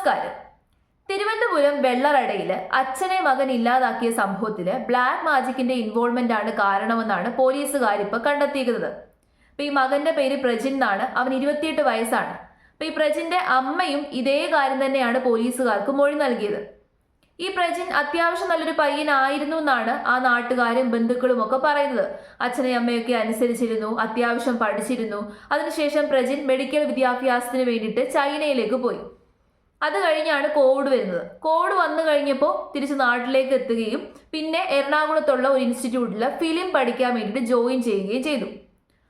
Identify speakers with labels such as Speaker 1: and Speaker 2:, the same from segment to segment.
Speaker 1: നമസ്കാരം. തിരുവനന്തപുരം വെള്ളറടയിൽ അച്ഛനെ മകൻ ഇല്ലാതാക്കിയ സംഭവത്തിൽ ബ്ലാക്ക് മാജിക്കിന്റെ ഇൻവോൾവ്മെന്റ് ആണ് കാരണമെന്നാണ് പോലീസുകാർ ഇപ്പൊ കണ്ടെത്തിയിരിക്കുന്നത്. അപ്പൊ ഈ മകന്റെ പേര് പ്രജിൻ എന്നാണ്. അവൻ 28 വയസ്സാണ്. അപ്പൊ ഈ പ്രജിന്റെ അമ്മയും ഇതേ കാര്യം തന്നെയാണ് പോലീസുകാർക്ക് മൊഴി നൽകിയത്. ഈ പ്രജിൻ അത്യാവശ്യം നല്ലൊരു പയ്യനായിരുന്നു എന്നാണ് ആ നാട്ടുകാരും ബന്ധുക്കളും ഒക്കെ പറയുന്നത്. അച്ഛനെയും അമ്മയൊക്കെ അനുസരിച്ചിരുന്നു, അത്യാവശ്യം പഠിച്ചിരുന്നു. അതിനുശേഷം പ്രജിൻ മെഡിക്കൽ വിദ്യാഭ്യാസത്തിന് വേണ്ടിയിട്ട് ചൈനയിലേക്ക് പോയി. അത് കഴിഞ്ഞാണ് കോവിഡ് വരുന്നത്. കോവിഡ് വന്നു കഴിഞ്ഞപ്പോൾ തിരിച്ച് നാട്ടിലേക്ക് എത്തുകയും പിന്നെ എറണാകുളത്തുള്ള ഒരു ഇൻസ്റ്റിറ്റ്യൂട്ടിൽ ഫിലിം പഠിക്കാൻ വേണ്ടിയിട്ട് ജോയിൻ ചെയ്യുകയും ചെയ്തു.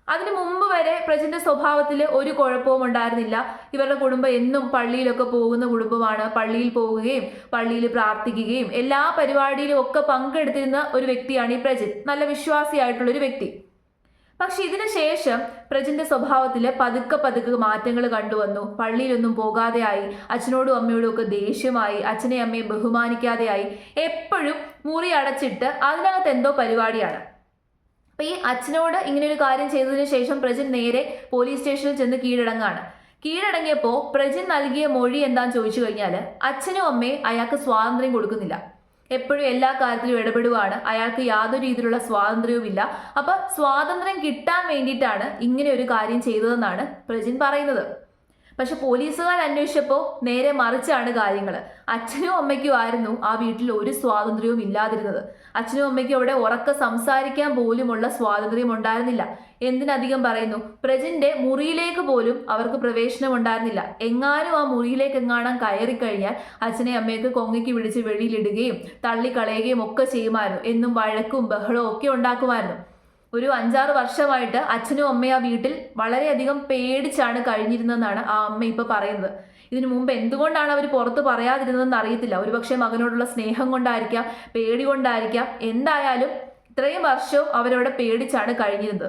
Speaker 1: അതിനു മുമ്പ് വരെ പ്രജിന്റെ സ്വഭാവത്തിൽ ഒരു കുഴപ്പവും ഉണ്ടായിരുന്നില്ല. ഇവരുടെ കുടുംബം എന്നും പള്ളിയിലൊക്കെ പോകുന്ന കുടുംബമാണ്. പള്ളിയിൽ പോവുകയും പള്ളിയിൽ പ്രാർത്ഥിക്കുകയും എല്ലാ പരിപാടിയിലും ഒക്കെ പങ്കെടുത്തിരുന്ന ഒരു വ്യക്തിയാണ് ഈ പ്രജിൻ. നല്ല വിശ്വാസിയായിട്ടുള്ള ഒരു വ്യക്തി. പക്ഷെ ഇതിനു ശേഷം പ്രജിന്റെ സ്വഭാവത്തിൽ പതുക്കെ മാറ്റങ്ങൾ കണ്ടുവന്നു. പള്ളിയിലൊന്നും പോകാതെയായി, അച്ഛനോടും അമ്മയോടും ഒക്കെ ദേഷ്യമായി, അച്ഛനെയും അമ്മയെ ബഹുമാനിക്കാതെയായി, എപ്പോഴും മുറി അടച്ചിട്ട് അതിനകത്ത് എന്തോ പരിപാടിയാണ്. അപ്പൊ ഈ അച്ഛനോട് ഇങ്ങനെ ഒരു കാര്യം ചെയ്തതിനു ശേഷം പ്രജിൻ നേരെ പോലീസ് സ്റ്റേഷനിൽ ചെന്ന് കീഴടങ്ങിയപ്പോൾ പ്രജിൻ നൽകിയ മൊഴി എന്താന്ന് ചോദിച്ചു കഴിഞ്ഞാൽ അച്ഛനും അമ്മയും അയാൾക്ക് സ്വാതന്ത്ര്യം കൊടുക്കുന്നില്ല. എപ്പോഴും എല്ലാ കാര്യത്തിലും ഇടപെടുവാണ്. അയാൾക്ക് യാതൊരു രീതിയിലുള്ള സ്വാതന്ത്ര്യവുമില്ല. അപ്പൊ സ്വാതന്ത്ര്യം കിട്ടാൻ വേണ്ടിയിട്ടാണ് ഇങ്ങനെ ഒരു കാര്യം ചെയ്തതെന്നാണ് പ്രജിൻ പറയുന്നത്. പക്ഷെ പോലീസുകാർ അന്വേഷിച്ചപ്പോൾ നേരെ മറിച്ചാണ് കാര്യങ്ങൾ. അച്ഛനും അമ്മയ്ക്കും ആയിരുന്നു ആ വീട്ടിൽ ഒരു സ്വാതന്ത്ര്യവും ഇല്ലാതിരുന്നത്. അച്ഛനും അമ്മയ്ക്കും അവിടെ ഉറക്കെ സംസാരിക്കാൻ പോലുമുള്ള സ്വാതന്ത്ര്യം ഉണ്ടായിരുന്നില്ല. എന്തിനധികം പറയുന്നു, പ്രജിന്റെ മുറിയിലേക്ക് പോലും അവർക്ക് പ്രവേശനം ഉണ്ടായിരുന്നില്ല. എങ്ങാനും ആ മുറിയിലേക്ക് കയറി കഴിഞ്ഞാൽ അച്ഛനെ അമ്മയൊക്കെ കൊങ്ങയ്ക്ക് പിടിച്ച് വെളിയിലിടുകയും തള്ളിക്കളയുകയും ഒക്കെ ചെയ്യുമായിരുന്നു. എന്നും വഴക്കും ബഹളവും ഒക്കെ ഉണ്ടാക്കുമായിരുന്നു. ഒരു 5-6 വർഷമായിട്ട് അച്ഛനും അമ്മയും ആ വീട്ടിൽ വളരെയധികം പേടിച്ചാണ് കഴിഞ്ഞിരുന്നതെന്നാണ് ആ അമ്മ ഇപ്പൊ പറയുന്നത്. ഇതിനു മുമ്പ് എന്തുകൊണ്ടാണ് അവർ പുറത്ത് പറയാതിരുന്നതെന്ന് അറിയത്തില്ല. ഒരുപക്ഷെ മകനോടുള്ള സ്നേഹം കൊണ്ടായിരിക്കാം, പേടി കൊണ്ടായിരിക്കാം. എന്തായാലും ഇത്രയും വർഷവും അവരവിടെ പേടിച്ചാണ് കഴിഞ്ഞിരുന്നത്.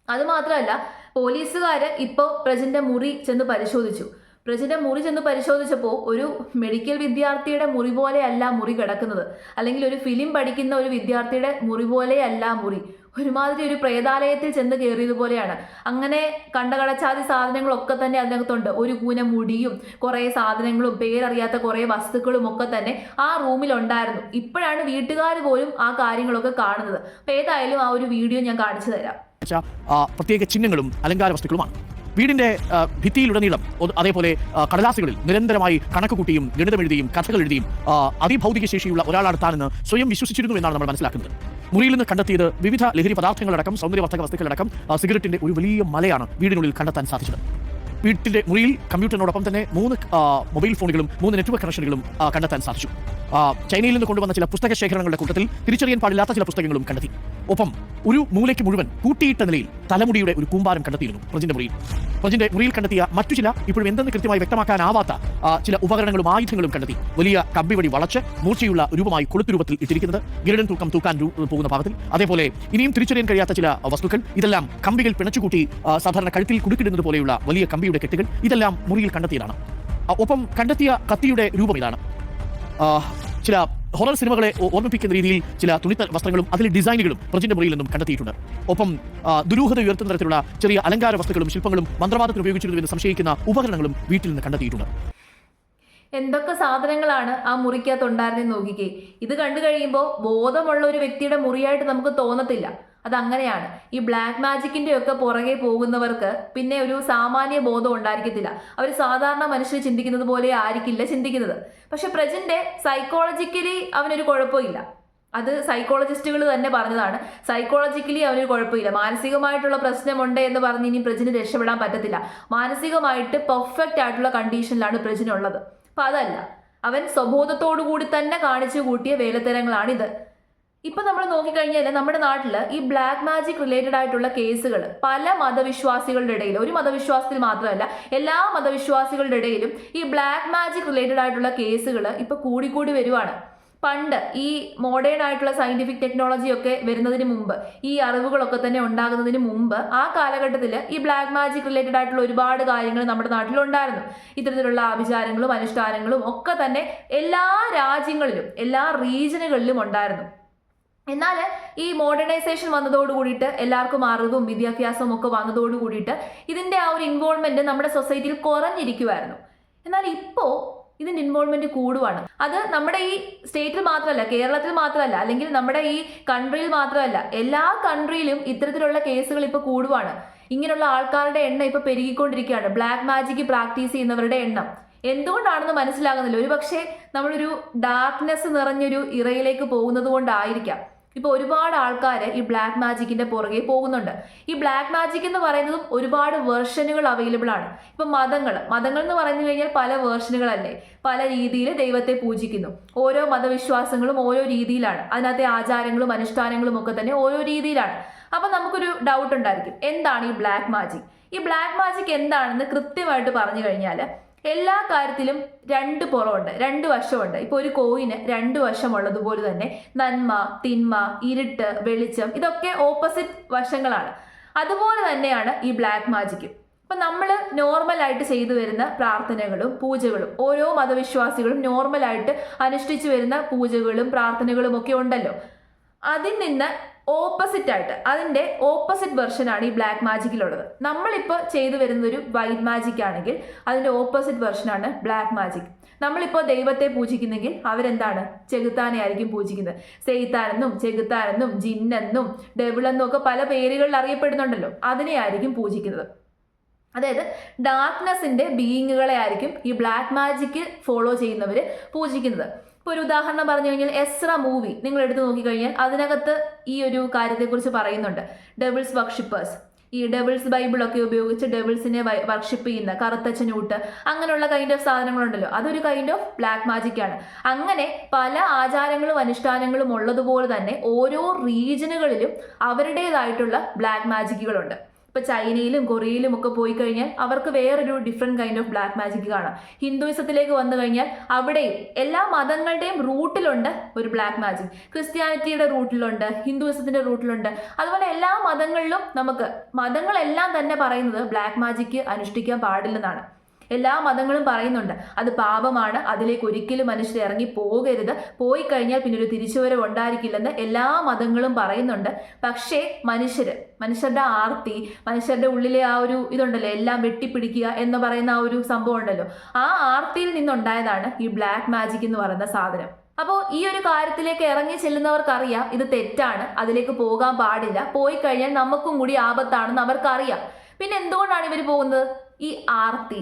Speaker 1: അതുമാത്രമല്ല, പോലീസുകാര് ഇപ്പോൾ പ്രജിന്റെ മുറി ചെന്ന് പരിശോധിച്ചപ്പോൾ ഒരു മെഡിക്കൽ വിദ്യാർത്ഥിയുടെ മുറി പോലെയല്ല മുറി കിടക്കുന്നത്. അല്ലെങ്കിൽ ഒരു ഫിലിം പഠിക്കുന്ന ഒരു വിദ്യാർത്ഥിയുടെ മുറി പോലെയല്ല മുറി. ഒരുമാതിരി ഒരു പ്രേതാലയത്തിൽ ചെന്ന് കയറിയതുപോലെയാണ്. അങ്ങനെ കണ്ടകടച്ചാതി സാധനങ്ങളൊക്കെ തന്നെ അതിനകത്തുണ്ട്. ഒരു കൂന മുടിയും കുറേ സാധനങ്ങളും പേരറിയാത്ത കുറേ വസ്തുക്കളും ഒക്കെ തന്നെ ആ റൂമിൽ ഉണ്ടായിരുന്നു. ഇപ്പോഴാണ് വീട്ടുകാർ പോലും ആ കാര്യങ്ങളൊക്കെ കാണുന്നത്. അപ്പൊ ഏതായാലും ആ ഒരു വീഡിയോ ഞാൻ കാണിച്ചു തരാം.
Speaker 2: പ്രത്യേക ചിഹ്നങ്ങളും അലങ്കാര വസ്തുക്കളുമാണ് വീടിന്റെ ഭിത്തിയിലുടനീളം. അതേപോലെ കടലാസുകളിൽ നിരന്തരമായി കണക്ക് കൂട്ടിയും ഗണിതമെഴുതിയും കഥകൾ എഴുതിയും അതിഭൗതിക ശേഷിയുള്ള ഒരാളാണ് താനെന്ന് സ്വയം വിശ്വസിച്ചിരുന്നു എന്നാണ് നമ്മൾ മനസ്സിലാക്കുന്നത്. മുറിയിൽ നിന്ന് കണ്ടെത്തിയത് വിവിധ ലഹരി പദാർത്ഥങ്ങളടക്കം സൗന്ദര്യവർദ്ധക വസ്തുക്കളടക്കം സിഗരറ്റിന്റെ ഒരു വലിയ മലയാണ് വീടിനുള്ളിൽ കണ്ടെത്താൻ സാധിച്ചത്. വീട്ടിന്റെ മുറിയിൽ കമ്പ്യൂട്ടറിനോടൊപ്പം തന്നെ 3 മൊബൈൽ ഫോണുകളും 3 നെറ്റ്വർക്ക് കണക്ഷനുകളും കണ്ടെത്താൻ സാധിച്ചു. ചൈനയിൽ നിന്ന് കൊണ്ടുവന്ന ചില പുസ്തക ശേഖരണങ്ങളുടെ കൂട്ടത്തിൽ തിരിച്ചറിയാൻ പാടില്ലാത്ത ചില പുസ്തകങ്ങളും കണ്ടെത്തി. ഒപ്പം ഒരു മൂലയ്ക്ക് മുഴുവൻ കൂട്ടിയിട്ട നിലയിൽ തലമുടിയുടെ ഒരു കൂമ്പാരം കണ്ടെത്തിയിരുന്നു പ്രജിന്റെ മുറിയിൽ കണ്ടെത്തിയ മറ്റു ചില ഇപ്പോഴും എന്തെന്ന് കൃത്യമായി വ്യക്തമാക്കാനാവാത്ത ചില ഉപകരണങ്ങളും ആയുധങ്ങളും കണ്ടെത്തി. വലിയ കമ്പിവടി വളച്ച് മൂർച്ചയുള്ള രൂപമായി കൊളുത്തു രൂപത്തിൽ ഇട്ടിരിക്കുന്നത്, ഗരുഡൻ തൂക്കാൻ പോകുന്ന ഭാഗത്തിൽ. അതേപോലെ ഇനിയും തിരിച്ചറിയാൻ കഴിയാത്ത ചില വസ്തുക്കൾ, ഇതെല്ലാം കമ്പികൾ പിണച്ചുകൂട്ടി സാധാരണ കഴുത്തിൽ കുടുക്കിടുന്നത് പോലെയുള്ള വലിയ കമ്പിയുടെ കെട്ടുകൾ, ഇതെല്ലാം മുറിയിൽ കണ്ടെത്തിയതാണ്. ഒപ്പം കണ്ടെത്തിയ കത്തിയുടെ രൂപം ഇതാണ്. ചില ഹൊറർ സിനിമകളെ ഓർമ്മിപ്പിക്കുന്ന രീതിയിൽ ചില തുണി വസ്ത്രങ്ങളും അതിലെ ഡിസൈനുകളും പ്രജിന്റെ മുറിയിൽ നിന്നും കണ്ടെത്തിയിട്ടുണ്ട്. ഒപ്പം ദുരൂഹത ഉയർത്തുന്ന തരത്തിലുള്ള ചെറിയ അലങ്കാര വസ്തുക്കളും ശില്പങ്ങളും മന്ത്രവാദത്തിന് ഉപയോഗിച്ചിരുന്നുവെന്ന് സംശയിക്കുന്ന ഉപകരണങ്ങളും വീട്ടിൽ നിന്ന് കണ്ടെത്തിയിട്ടുണ്ട്.
Speaker 1: എന്തൊക്കെ സാധനങ്ങളാണ് ആ മുറിക്കകത്തുണ്ടായിരുന്നെന്ന് നോക്കിക്കേ. ഇത് കണ്ടു കഴിയുമ്പോൾ ബോധമുള്ള ഒരു വ്യക്തിയുടെ മുറിയായിട്ട് നമുക്ക് തോന്നത്തില്ല. അതങ്ങനെയാണ്. ഈ ബ്ലാക്ക് മാജിക്കിന്റെ ഒക്കെ പുറകെ പോകുന്നവർക്ക് പിന്നെ ഒരു സാമാന്യ ബോധം ഉണ്ടായിരിക്കത്തില്ല. അവർ സാധാരണ മനുഷ്യർ ചിന്തിക്കുന്നത് പോലെ ആയിരിക്കില്ല ചിന്തിക്കുന്നത്. പക്ഷെ പ്രജിന്റെ സൈക്കോളജിക്കലി അവനൊരു കുഴപ്പമില്ല. അത് സൈക്കോളജിസ്റ്റുകൾ തന്നെ പറഞ്ഞതാണ്. സൈക്കോളജിക്കലി അവനൊരു കുഴപ്പമില്ല. മാനസികമായിട്ടുള്ള പ്രശ്നമുണ്ട് എന്ന് പറഞ്ഞ് ഇനി പ്രജിന് രക്ഷപ്പെടാൻ പറ്റത്തില്ല. മാനസികമായിട്ട് പെർഫെക്റ്റ് ആയിട്ടുള്ള കണ്ടീഷനിലാണ് പ്രജിനുള്ളത്. അപ്പൊ അതല്ല, അവൻ സ്വബോധത്തോടു കൂടി തന്നെ കാണിച്ചു കൂട്ടിയ വേലത്തരങ്ങളാണിത്. ഇപ്പൊ നമ്മൾ നോക്കിക്കഴിഞ്ഞാൽ നമ്മുടെ നാട്ടിൽ ഈ ബ്ലാക്ക് മാജിക് റിലേറ്റഡ് ആയിട്ടുള്ള കേസുകൾ പല മതവിശ്വാസികളുടെ ഇടയിൽ, ഒരു മതവിശ്വാസത്തിൽ മാത്രമല്ല എല്ലാ മതവിശ്വാസികളുടെ ഇടയിലും ഈ ബ്ലാക്ക് മാജിക് റിലേറ്റഡ് ആയിട്ടുള്ള കേസുകൾ ഇപ്പൊ കൂടിക്കൂടി വരുവാണ്. പണ്ട് ഈ മോഡേൺ ആയിട്ടുള്ള സയന്റിഫിക് ടെക്നോളജി ഒക്കെ വരുന്നതിന് മുമ്പ്, ഈ അറിവുകളൊക്കെ തന്നെ ഉണ്ടാകുന്നതിന് മുമ്പ് ആ കാലഘട്ടത്തിൽ ഈ ബ്ലാക്ക് മാജിക് റിലേറ്റഡ് ആയിട്ടുള്ള ഒരുപാട് കാര്യങ്ങൾ നമ്മുടെ നാട്ടിലുണ്ടായിരുന്നു. ഇത്തരത്തിലുള്ള ആഭിചാരങ്ങളും അനുഷ്ഠാനങ്ങളും ഒക്കെ തന്നെ എല്ലാ രാജ്യങ്ങളിലും എല്ലാ റീജിയനുകളിലും ഉണ്ടായിരുന്നു. എന്നാൽ ഈ മോഡേണൈസേഷൻ വന്നതോട് കൂടിയിട്ട് എല്ലാവർക്കും അറിവും വിദ്യാഭ്യാസവും ഒക്കെ വന്നതോട് കൂടിയിട്ട് ഇതിന്റെ ആ ഒരു ഇൻവോൾവ്മെന്റ് നമ്മുടെ സൊസൈറ്റിയിൽ കുറഞ്ഞിരിക്കുമായിരുന്നു. എന്നാൽ ഇപ്പോൾ ഇതിന്റെ ഇൻവോൾവ്മെന്റ് കൂടുവാണ്. അത് നമ്മുടെ ഈ സ്റ്റേറ്റിൽ മാത്രമല്ല, കേരളത്തിൽ മാത്രമല്ല, അല്ലെങ്കിൽ നമ്മുടെ ഈ കൺട്രിയിൽ മാത്രമല്ല, എല്ലാ കൺട്രിയിലും ഇത്തരത്തിലുള്ള കേസുകൾ ഇപ്പൊ കൂടുവാണ്. ഇങ്ങനെയുള്ള ആൾക്കാരുടെ എണ്ണം ഇപ്പൊ പെരുകിക്കൊണ്ടിരിക്കുകയാണ്. ബ്ലാക്ക് മാജിക് പ്രാക്ടീസ് ചെയ്യുന്നവരുടെ എണ്ണം എന്തുകൊണ്ടാണെന്ന് മനസ്സിലാകുന്നില്ല. ഒരു പക്ഷേ നമ്മളൊരു ഡാർക്ക്നെസ് നിറഞ്ഞൊരു ഇറയിലേക്ക് പോകുന്നത് കൊണ്ടായിരിക്കാം ഇപ്പൊ ഒരുപാട് ആൾക്കാർ ഈ ബ്ലാക്ക് മാജിക്കിന്റെ പുറകെ പോകുന്നുണ്ട്. ഈ ബ്ലാക്ക് മാജിക് എന്ന് പറയുന്നതും ഒരുപാട് വേർഷനുകൾ അവൈലബിൾ ആണ്. ഇപ്പൊ മതങ്ങൾ എന്ന് പറഞ്ഞു കഴിഞ്ഞാൽ പല വേർഷനുകളല്ലേ, പല രീതിയിൽ ദൈവത്തെ പൂജിക്കുന്നു. ഓരോ മതവിശ്വാസങ്ങളും ഓരോ രീതിയിലാണ്, അതിനകത്തെ ആചാരങ്ങളും അനുഷ്ഠാനങ്ങളും ഒക്കെ തന്നെ ഓരോ രീതിയിലാണ്. അപ്പൊ നമുക്കൊരു ഡൗട്ട് ഉണ്ടായിരിക്കും, എന്താണ് ഈ ബ്ലാക്ക് മാജിക്? ഈ ബ്ലാക്ക് മാജിക് എന്താണെന്ന് കൃത്യമായിട്ട് പറഞ്ഞു കഴിഞ്ഞാൽ എല്ലാ കാര്യത്തിലും രണ്ട് പുറമുണ്ട്, രണ്ട് വശമുണ്ട്. ഇപ്പൊ ഒരു കോയിന് രണ്ട് വശമുള്ളതുപോലെ തന്നെ നന്മ, തിന്മ, ഇരുട്ട്, വെളിച്ചം, ഇതൊക്കെ ഓപ്പോസിറ്റ് വശങ്ങളാണ്. അതുപോലെ തന്നെയാണ് ഈ ബ്ലാക്ക് മാജിക്കും. ഇപ്പൊ നമ്മൾ നോർമലായിട്ട് ചെയ്തു വരുന്ന പ്രാർത്ഥനകളും പൂജകളും, ഓരോ മതവിശ്വാസികളും നോർമലായിട്ട് അനുഷ്ഠിച്ചു വരുന്ന പൂജകളും പ്രാർത്ഥനകളും ഒക്കെ ഉണ്ടല്ലോ, അതിൽ നിന്ന് ഓപ്പോസിറ്റ് ആയിട്ട് അതിന്റെ ഓപ്പോസിറ്റ് വെർഷനാണ് ഈ ബ്ലാക്ക് മാജിക്കിലുള്ളത്. നമ്മളിപ്പോൾ ചെയ്തു വരുന്ന ഒരു വൈറ്റ് മാജിക് ആണെങ്കിൽ അതിന്റെ ഓപ്പോസിറ്റ് വെർഷനാണ് ബ്ലാക്ക് മാജിക്. നമ്മളിപ്പോൾ ദൈവത്തെ പൂജിക്കുന്നെങ്കിൽ അവരെന്താണ്, ചെകുത്താനെ ആയിരിക്കും പൂജിക്കുന്നത്. സെയ്ത്താനെന്നും ചെകുത്താനെന്നും ജിന്നെന്നും ഡെവിളെന്നും ഒക്കെ പല പേരുകളിൽ അറിയപ്പെടുന്നുണ്ടല്ലോ, അതിനെ ആയിരിക്കും പൂജിക്കുന്നത്. അതായത് ഡാർക്ക്നെസ്സിന്റെ ബീയിങ്ങുകളെ ആയിരിക്കും ഈ ബ്ലാക്ക് മാജിക് ഫോളോ ചെയ്യുന്നവർ പൂജിക്കുന്നത്. ഇപ്പോൾ ഒരു ഉദാഹരണം പറഞ്ഞു കഴിഞ്ഞാൽ എസ്ര മൂവി നിങ്ങൾ എടുത്ത് നോക്കിക്കഴിഞ്ഞാൽ അതിനകത്ത് ഈ ഒരു കാര്യത്തെക്കുറിച്ച് പറയുന്നുണ്ട്. ഡെവിൾസ് വർഷിപ്പേഴ്സ്, ഈ ഡെവിൾസ് ബൈബിളൊക്കെ ഉപയോഗിച്ച് ഡെവിൾസിനെ വർഷിപ്പ് ചെയ്യുന്ന കറുത്തച്ഛനൂട്ട്, അങ്ങനെയുള്ള കൈൻഡ് ഓഫ് സാധനങ്ങളുണ്ടല്ലോ, അതൊരു കൈൻഡ് ഓഫ് ബ്ലാക്ക് മാജിക് ആണ്. അങ്ങനെ പല ആചാരങ്ങളും അനുഷ്ഠാനങ്ങളും ഉള്ളതുപോലെ തന്നെ ഓരോ റീജിയനുകളിലും അവരുടേതായിട്ടുള്ള ബ്ലാക്ക് മാജിക്കുകളുണ്ട്. ഇപ്പൊ ചൈനയിലും കൊറിയയിലും ഒക്കെ പോയി കഴിഞ്ഞാൽ അവർക്ക് വേറൊരു different kind of black magic കാണാം. ഹിന്ദുയിസത്തിലേക്ക് വന്നു കഴിഞ്ഞാൽ അവിടെയും എല്ലാ മതങ്ങളുടെയും റൂട്ടിലുണ്ട് ഒരു ബ്ലാക്ക് മാജിക്. ക്രിസ്ത്യാനിറ്റിയുടെ റൂട്ടിലുണ്ട്, ഹിന്ദുയിസത്തിന്റെ റൂട്ടിലുണ്ട്. അതുപോലെ എല്ലാ മതങ്ങളിലും നമുക്ക് മതങ്ങളെല്ലാം തന്നെ പറയുന്നത് ബ്ലാക്ക് മാജിക് അനുഷ്ഠിക്കാൻ പാടില്ലെന്നാണ്. എല്ലാ മതങ്ങളും പറയുന്നുണ്ട് അത് പാപമാണ്, അതിലേക്ക് ഒരിക്കലും മനുഷ്യർ ഇറങ്ങി പോകരുത്, പോയി കഴിഞ്ഞാൽ പിന്നെ ഒരു തിരിച്ചുവരവ് ഉണ്ടായിരിക്കില്ലെന്ന് എല്ലാ മതങ്ങളും പറയുന്നുണ്ട്. പക്ഷേ മനുഷ്യരുടെ ആർത്തി, മനുഷ്യരുടെ ഉള്ളിലെ ആ ഒരു ഇതുണ്ടല്ലോ, എല്ലാം വെട്ടിപ്പിടിക്കുക എന്ന് പറയുന്ന ആ ഒരു സംഭവം ഉണ്ടല്ലോ, ആ ആർത്തിയിൽ നിന്നുണ്ടായതാണ് ഈ ബ്ലാക്ക് മാജിക് എന്ന് പറയുന്ന സാധനം. അപ്പോൾ ഈ ഒരു കാര്യത്തിലേക്ക് ഇറങ്ങി ചെല്ലുന്നവർക്കറിയാം ഇത് തെറ്റാണ്, അതിലേക്ക് പോകാൻ പാടില്ല, പോയി കഴിഞ്ഞാൽ നമുക്കും കൂടി ആപത്താണെന്ന് അവർക്കറിയാം. പിന്നെ എന്തുകൊണ്ടാണ് ഇവർ പോകുന്നത്? ഈ ആർത്തി.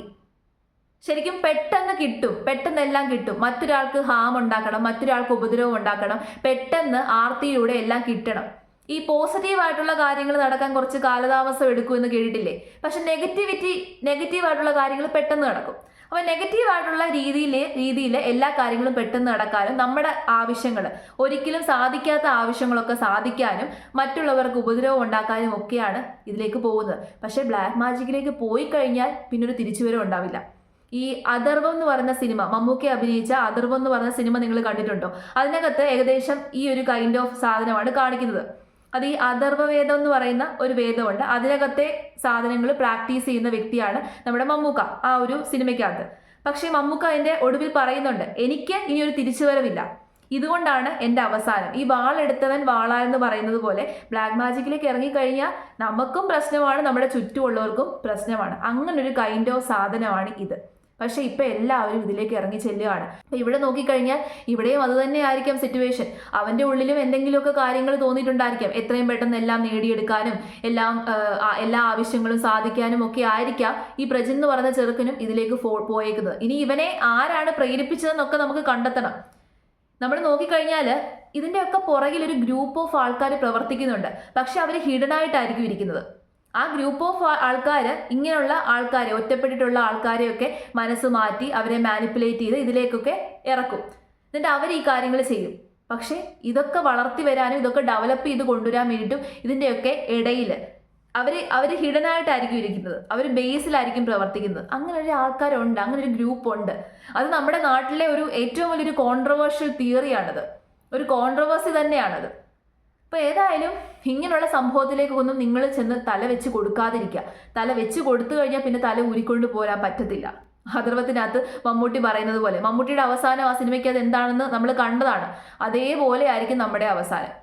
Speaker 1: ശരിക്കും പെട്ടെന്ന് കിട്ടും, പെട്ടെന്ന് എല്ലാം കിട്ടും. മറ്റൊരാൾക്ക് ഹാം ഉണ്ടാക്കണം, മറ്റൊരാൾക്ക് ഉപദ്രവം ഉണ്ടാക്കണം, പെട്ടെന്ന് ആർത്തിയിലൂടെ എല്ലാം കിട്ടണം. ഈ പോസിറ്റീവായിട്ടുള്ള കാര്യങ്ങൾ നടക്കാൻ കുറച്ച് കാലതാമസം എടുക്കുമെന്ന് കേട്ടിട്ടില്ലേ? പക്ഷെ നെഗറ്റീവായിട്ടുള്ള കാര്യങ്ങൾ പെട്ടെന്ന് നടക്കും. അപ്പോൾ നെഗറ്റീവായിട്ടുള്ള രീതിയിൽ എല്ലാ കാര്യങ്ങളും പെട്ടെന്ന് നടക്കാനും നമ്മുടെ ആവശ്യങ്ങൾ ഒരിക്കലും സാധിക്കാത്ത ആവശ്യങ്ങളൊക്കെ സാധിക്കാനും മറ്റുള്ളവർക്ക് ഉപദ്രവം ഉണ്ടാക്കാനും ഒക്കെയാണ് ഇതിലേക്ക് പോകുന്നത്. പക്ഷേ ബ്ലാക്ക് മാജിക്കിലേക്ക് പോയി കഴിഞ്ഞാൽ പിന്നൊരു തിരിച്ചുവരവ് ഉണ്ടാവില്ല. ഈ അഥർവം എന്ന് പറയുന്ന സിനിമ, മമ്മൂക്കി അഭിനയിച്ച അഥർവം എന്ന് പറയുന്ന സിനിമ നിങ്ങൾ കണ്ടിട്ടുണ്ടോ? അതിനകത്ത് ഏകദേശം ഈ ഒരു കൈൻഡ് ഓഫ് സാധനമാണ് കാണിക്കുന്നത്. അത് ഈ അഥർവവേദം എന്ന് പറയുന്ന ഒരു വേദമുണ്ട്, അതിനകത്തെ സാധനങ്ങൾ പ്രാക്ടീസ് ചെയ്യുന്ന വ്യക്തിയാണ് നമ്മുടെ മമ്മൂക്ക ആ ഒരു സിനിമയ്ക്കകത്ത്. പക്ഷേ മമ്മൂക്ക അതിന്റെ ഒടുവിൽ പറയുന്നുണ്ട്, എനിക്ക് ഇനിയൊരു തിരിച്ചുവരവില്ല, ഇതുകൊണ്ടാണ് എൻ്റെ അവസാനം. ഈ വാളെടുത്തവൻ വാളായെന്ന് പറയുന്നത് പോലെ ബ്ലാക്ക് മാജിക്കിലേക്ക് ഇറങ്ങിക്കഴിഞ്ഞാൽ നമുക്കും പ്രശ്നമാണ്, നമ്മുടെ ചുറ്റുമുള്ളവർക്കും പ്രശ്നമാണ്. അങ്ങനൊരു കൈൻഡ് ഓഫ് സാധനമാണ് ഇത്. പക്ഷെ ഇപ്പൊ എല്ലാവരും ഇതിലേക്ക് ഇറങ്ങി ചെല്ലുകയാണ്. അപ്പൊ ഇവിടെ നോക്കിക്കഴിഞ്ഞാൽ ഇവിടെയും അത് തന്നെ ആയിരിക്കാം സിറ്റുവേഷൻ. അവന്റെ ഉള്ളിലും എന്തെങ്കിലുമൊക്കെ കാര്യങ്ങൾ തോന്നിയിട്ടുണ്ടായിരിക്കാം, എത്രയും പെട്ടെന്ന് എല്ലാം നേടിയെടുക്കാനും എല്ലാ ആവശ്യങ്ങളും സാധിക്കാനും ഒക്കെ ആയിരിക്കാം ഈ പ്രജിൻ എന്ന് പറയുന്ന ചെറുക്കനും ഇതിലേക്ക് പോയേക്കുന്നത്. ഇനി ഇവനെ ആരാണ് പ്രേരിപ്പിച്ചതെന്നൊക്കെ നമുക്ക് കണ്ടെത്തണം. നമ്മൾ നോക്കിക്കഴിഞ്ഞാൽ ഇതിൻ്റെയൊക്കെ പുറകിൽ ഒരു ഗ്രൂപ്പ് ഓഫ് ആൾക്കാർ പ്രവർത്തിക്കുന്നുണ്ട്. പക്ഷെ അവർ ഹിഡൻ ആയിട്ടായിരിക്കും ഇരിക്കുന്നത്. ആ ഗ്രൂപ്പ് ഓഫ് ആൾക്കാർ ഇങ്ങനെയുള്ള ആൾക്കാരെ, ഒറ്റപ്പെട്ടിട്ടുള്ള ആൾക്കാരെയൊക്കെ മനസ്സ് മാറ്റി അവരെ മാനിപ്പുലേറ്റ് ചെയ്ത് ഇതിലേക്കൊക്കെ ഇറക്കും. എന്നിട്ട് അവർ ഈ കാര്യങ്ങൾ ചെയ്യും. പക്ഷേ ഇതൊക്കെ വളർത്തി വരാനും ഇതൊക്കെ ഡെവലപ്പ് ചെയ്ത് കൊണ്ടുവരാൻ വേണ്ടിയിട്ടും ഇതിൻ്റെയൊക്കെ ഇടയിൽ അവർ ഹിഡൻ ആയിട്ടായിരിക്കും ഇരിക്കുന്നത്, അവർ ബേസിലായിരിക്കും പ്രവർത്തിക്കുന്നത്. അങ്ങനെ ഒരു ആൾക്കാരുണ്ട്, അങ്ങനെ ഒരു ഗ്രൂപ്പ് ഉണ്ട്. അത് നമ്മുടെ നാട്ടിലെ ഒരു ഏറ്റവും വലിയൊരു കോൺട്രവേഴ്ഷ്യൽ തിയറിയാണത്, ഒരു കോൺട്രവേഴ്സി തന്നെയാണത്. അപ്പോൾ ഏതായാലും ഇങ്ങനെയുള്ള സംഭവത്തിലേക്കൊന്നും നിങ്ങൾ ചെന്ന് തല വെച്ച് കൊടുക്കാതിരിക്കുക. തല വെച്ച് കൊടുത്തു കഴിഞ്ഞാൽ പിന്നെ തല ഊരിക്കൊണ്ട് പോരാൻ പറ്റത്തില്ല. അഥർവത്തിനകത്ത് മമ്മൂട്ടി പറയുന്നത് പോലെ, മമ്മൂട്ടിയുടെ അവസാനം ആ സിനിമയ്ക്ക് അത് എന്താണെന്ന് നമ്മൾ കണ്ടതാണ്, അതേപോലെ ആയിരിക്കും നമ്മുടെ അവസാനം.